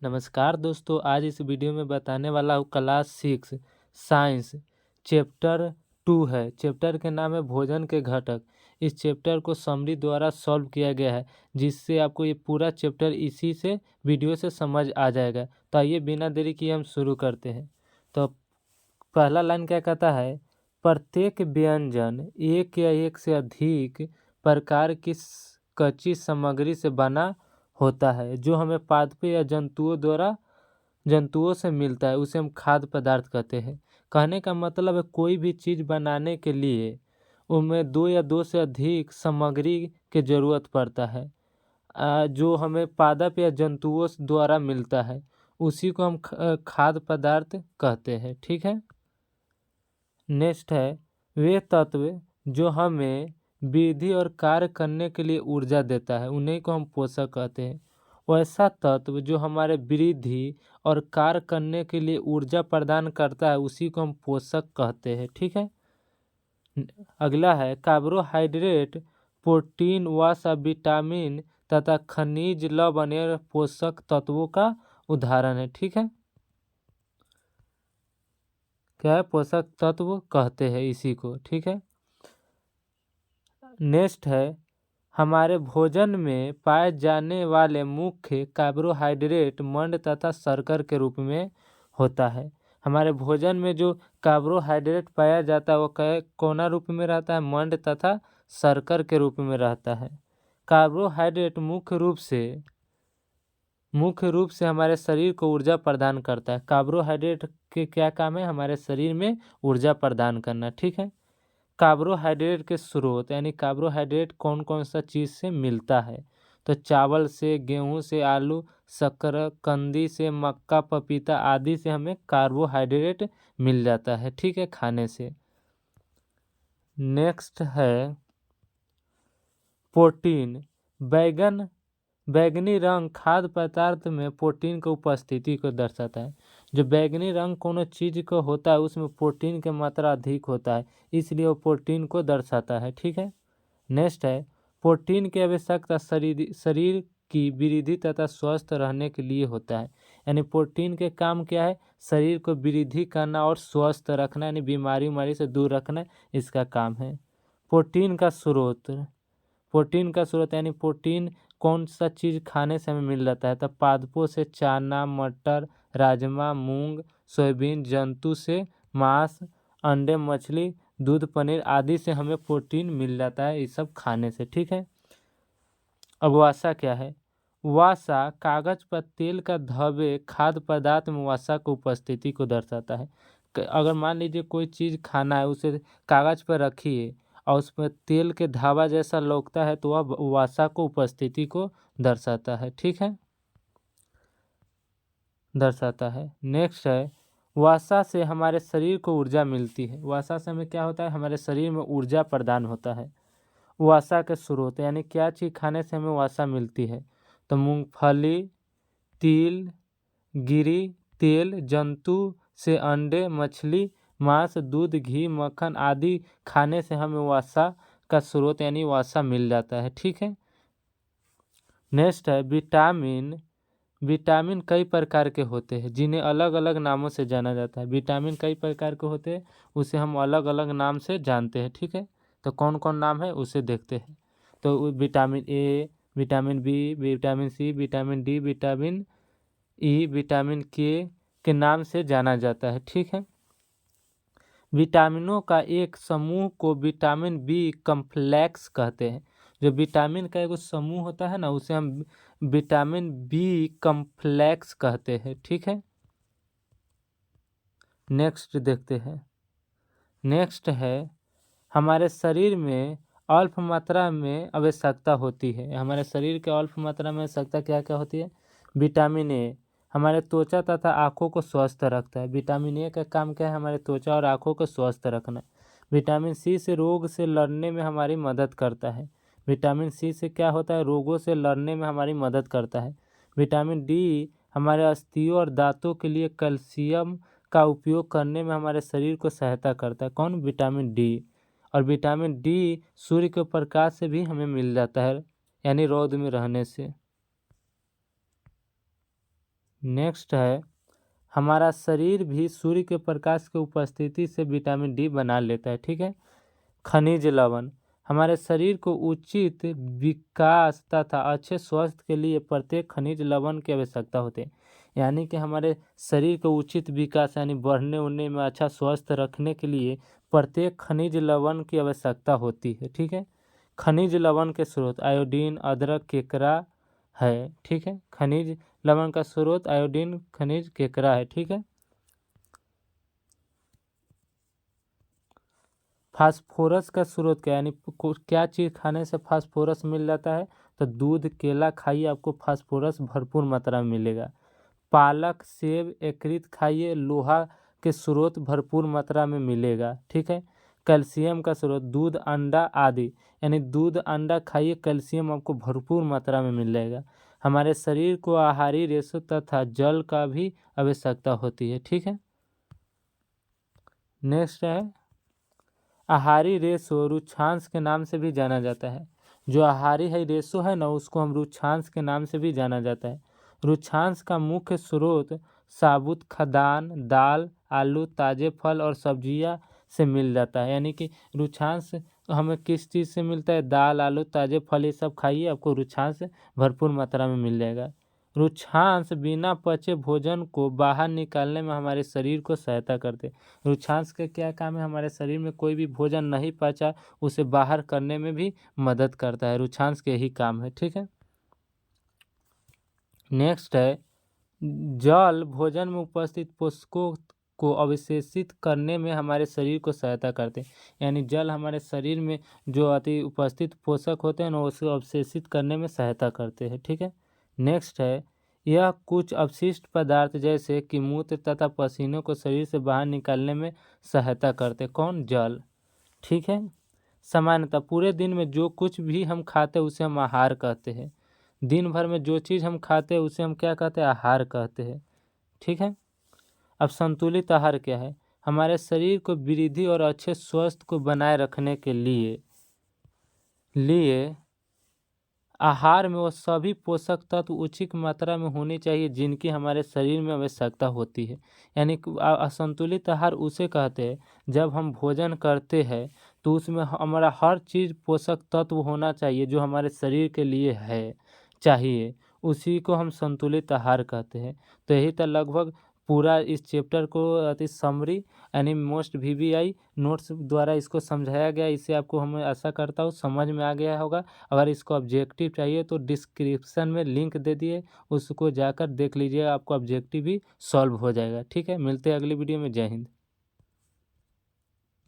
नमस्कार दोस्तों, आज इस वीडियो में बताने वाला हूँ क्लास 6 साइंस चैप्टर 2 है। चैप्टर के नाम है भोजन के घटक। इस चैप्टर को समरी द्वारा सॉल्व किया गया है, जिससे आपको ये पूरा चैप्टर इसी से वीडियो से समझ आ जाएगा। तो आइए बिना देरी किए हम शुरू करते हैं। तो पहला लाइन क्या कहता है, प्रत्येक व्यंजन एक या एक से अधिक प्रकार की कच्ची सामग्री से बना होता है, जो हमें पादपों या जंतुओं से मिलता है, उसे हम खाद्य पदार्थ कहते हैं। कहने का मतलब है कोई भी चीज़ बनाने के लिए उनमें दो या दो से अधिक सामग्री की जरूरत पड़ता है, जो हमें पादप या जंतुओं द्वारा मिलता है, उसी को हम खाद्य पदार्थ कहते हैं। ठीक है। नेक्स्ट है, वे तत्व जो हमें वृद्धि और कार्य करने के लिए ऊर्जा देता है, उन्हीं को हम पोषक कहते हैं। वैसा तत्व जो हमारे वृद्धि और कार्य करने के लिए ऊर्जा प्रदान करता है, उसी को हम पोषक कहते हैं। ठीक है। अगला है, कार्बोहाइड्रेट, प्रोटीन, वसा, विटामिन तथा खनिज लवण और पोषक तत्वों का उदाहरण है। ठीक है। क्या है, पोषक तत्व कहते हैं इसी को। ठीक है। नेक्स्ट है, हमारे भोजन में पाए जाने वाले मुख्य कार्बोहाइड्रेट मंड तथा शर्कर के रूप में होता है। हमारे भोजन में जो कार्बोहाइड्रेट पाया जाता है वो कौन रूप में रहता है, मंड तथा शर्कर के रूप में रहता है। कार्बोहाइड्रेट मुख्य रूप से हमारे शरीर को ऊर्जा प्रदान करता है। कार्बोहाइड्रेट के क्या काम है, हमारे शरीर में ऊर्जा प्रदान करना। ठीक है। कार्बोहाइड्रेट के स्रोत, यानी कार्बोहाइड्रेट कौन कौन सा चीज़ से मिलता है, तो चावल से, गेहूं से, आलू, शकरकंदी से, मक्का, पपीता आदि से हमें कार्बोहाइड्रेट मिल जाता है। ठीक है, खाने से। नेक्स्ट है प्रोटीन। बैगनी रंग खाद्य पदार्थ में प्रोटीन की उपस्थिति को दर्शाता है। जो बैगनी रंग कोनो चीज़ को होता है उसमें प्रोटीन की मात्रा अधिक होता है, इसलिए वो प्रोटीन को दर्शाता है। ठीक है। नेक्स्ट है, प्रोटीन की आवश्यकता शरीर की वृद्धि तथा स्वस्थ रहने के लिए होता है। यानी प्रोटीन के काम क्या है, शरीर को वृद्धि करना और स्वस्थ रखना, यानी बीमारी से दूर रखना, इसका काम है। प्रोटीन का स्रोत यानी प्रोटीन कौन सा चीज़ खाने से हमें मिल जाता है, तब पादपों से चना, मटर, राजमा, मूंग, सोयाबीन, जंतु से मांस, अंडे, मछली, दूध, पनीर आदि से हमें प्रोटीन मिल जाता है, ये सब खाने से। ठीक है। अब वसा क्या है, वसा कागज पर तेल का धब्बे खाद्य पदार्थ में वसा की उपस्थिति को दर्शाता है। अगर मान लीजिए कोई चीज़ खाना है, उसे कागज पर रखिए और उसमें तेल के धावा जैसा लौकता है, तो वह वसा को उपस्थिति को दर्शाता है। ठीक है, दर्शाता है। नेक्स्ट है, वसा से हमारे शरीर को ऊर्जा मिलती है। वसा से हमें क्या होता है, हमारे शरीर में ऊर्जा प्रदान होता है। वसा के स्रोत, यानी क्या चीज़ खाने से हमें वसा मिलती है, तो मूंगफली, तिल, गिरी तेल, जंतु से अंडे, मछली, मांस, दूध, घी, मक्खन आदि खाने से हमें वसा का स्रोत यानी वसा मिल जाता है। ठीक है। नेक्स्ट है विटामिन कई प्रकार के होते हैं, जिन्हें अलग अलग नामों से जाना जाता है। विटामिन कई प्रकार के होते हैं, उसे हम अलग अलग नाम से जानते हैं। ठीक है। तो कौन कौन नाम है उसे देखते हैं। तो vitamin A, vitamin B, vitamin C, vitamin D, vitamin E, vitamin K नाम से जाना जाता है। ठीक है। विटामिनों का एक समूह को विटामिन बी कम्प्लेक्स कहते हैं। जो विटामिन का एक समूह होता है ना, उसे हम विटामिन बी कम्प्लेक्स कहते हैं। ठीक है। नेक्स्ट देखते हैं। नेक्स्ट है, हमारे शरीर में अल्प मात्रा में आवश्यकता होती है। हमारे शरीर के अल्प मात्रा में आवश्यकता क्या क्या होती है, विटामिन ए हमारे त्वचा तथा आँखों को स्वस्थ रखता है। विटामिन ए का काम क्या है, हमारे त्वचा और आँखों को स्वस्थ रखना। विटामिन सी से रोग से लड़ने में हमारी मदद करता है। विटामिन सी से क्या होता है, रोगों से लड़ने में हमारी मदद करता है। विटामिन डी हमारे अस्थियों और दांतों के लिए कैल्शियम का उपयोग करने में हमारे शरीर को सहायता करता है। कौन, विटामिन डी। और विटामिन डी सूर्य के प्रकाश से भी हमें मिल जाता है, यानी रौद में रहने से। नेक्स्ट है, हमारा शरीर भी सूर्य के प्रकाश के उपस्थिति से विटामिन डी बना लेता है। ठीक है। खनिज लवण, हमारे शरीर को उचित विकास तथा अच्छे स्वास्थ्य के लिए प्रत्येक खनिज लवण की आवश्यकता होती है। यानी कि हमारे शरीर को उचित विकास यानी बढ़ने उड़ने में अच्छा स्वास्थ्य रखने के लिए प्रत्येक खनिज लवण की आवश्यकता होती है। ठीक है। खनिज लवण के स्रोत आयोडीन, अदरक, केकड़ा है। ठीक है। खनिज लवण का स्रोत आयोडीन, खनिज, केकड़ा है। ठीक है। फास्फोरस का स्रोत क्या, यानी क्या चीज़ खाने से फास्फोरस मिल जाता है, तो दूध, केला खाइए, आपको फास्फोरस भरपूर मात्रा में मिलेगा। पालक, सेब, यकृत खाइए, लोहा के स्रोत भरपूर मात्रा में मिलेगा। ठीक है। कैल्शियम का स्रोत दूध, अंडा आदि, यानी दूध, अंडा खाइए, कैल्शियम आपको भरपूर मात्रा में मिल जाएगा। हमारे शरीर को आहारी रेशों तथा जल का भी आवश्यकता होती है। ठीक है। नेक्स्ट है, आहारी रेशो रुक्षांश के नाम से भी जाना जाता है। जो आहारी है रेशो है ना, उसको हम रुक्षांश के नाम से भी जाना जाता है। रुक्षांश का मुख्य स्रोत साबुत खाद्यान्न, दाल, आलू, ताजे फल और सब्जियां से मिल जाता है। यानी कि रुक्षांश हमें किस चीज़ से मिलता है, दाल, आलू, ताजे फल, ये सब खाइए, आपको रुक्षांश भरपूर मात्रा में मिल जाएगा। रुक्षांश बिना पचे भोजन को बाहर निकालने में हमारे शरीर को सहायता करते हैं। रुक्षांश का क्या काम है, हमारे शरीर में कोई भी भोजन नहीं पचा उसे बाहर करने में भी मदद करता है, रुक्षांश के ही काम है। ठीक है। नेक्स्ट है, जल भोजन में उपस्थित पोषकों को अवशेषित करने में हमारे शरीर को सहायता करते हैं। यानी जल हमारे शरीर में जो अति उपस्थित पोषक होते हैं ना, उसको अवशेषित करने में सहायता करते हैं। ठीक है। नेक्स्ट है, यह कुछ अपशिष्ट पदार्थ जैसे कि मूत्र तथा पसीनों को शरीर से बाहर निकालने में सहायता करते हैं। कौन? जल। ठीक है। सामान्यतः पूरे दिन में जो कुछ भी हम खाते हैं उसे हम आहार कहते हैं। दिन भर में जो चीज़ हम खाते हैं उसे हम क्या कहते हैं? आहार कहते हैं। ठीक है। अब संतुलित आहार क्या है? हमारे शरीर को वृद्धि और अच्छे स्वास्थ्य को बनाए रखने के लिए आहार में वो सभी पोषक तत्व उचित मात्रा में होनी चाहिए जिनकी हमारे शरीर में आवश्यकता होती है। यानी कि असंतुलित आहार उसे कहते हैं जब हम भोजन करते हैं तो उसमें हमारा हर चीज़ पोषक तत्व होना चाहिए जो हमारे शरीर के लिए है चाहिए, उसी को हम संतुलित आहार कहते हैं। तो यही था लगभग पूरा इस चैप्टर को अति समरी यानी मोस्ट VVI नोट्स द्वारा इसको समझाया गया। इसे आपको हम आशा करता हूँ समझ में आ गया होगा। अगर इसको ऑब्जेक्टिव चाहिए तो डिस्क्रिप्शन में लिंक दे दिए, उसको जाकर देख लीजिए, आपको ऑब्जेक्टिव भी सॉल्व हो जाएगा। ठीक है। मिलते हैं अगली वीडियो में। जय हिंद।